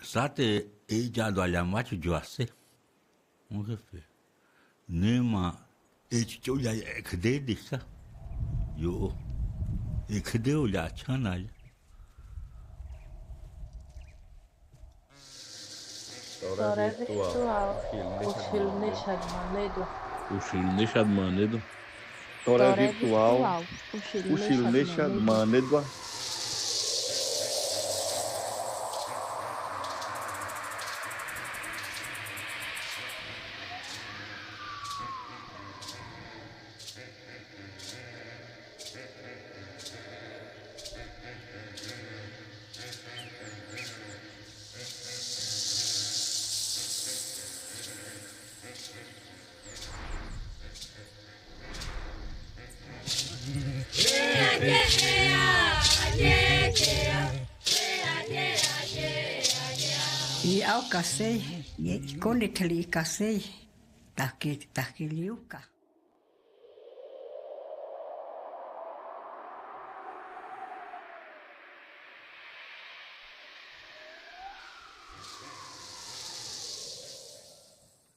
Sate ella do alamacho joase. Jefe. Nema echo ya ekde disa. Yo. Ekde ola chana. Tore virtual. Ushilne Shadmanedo. Tore virtual. Ushilne Shadmanedo. I au kasei, i kone tali kasei, taki liuka.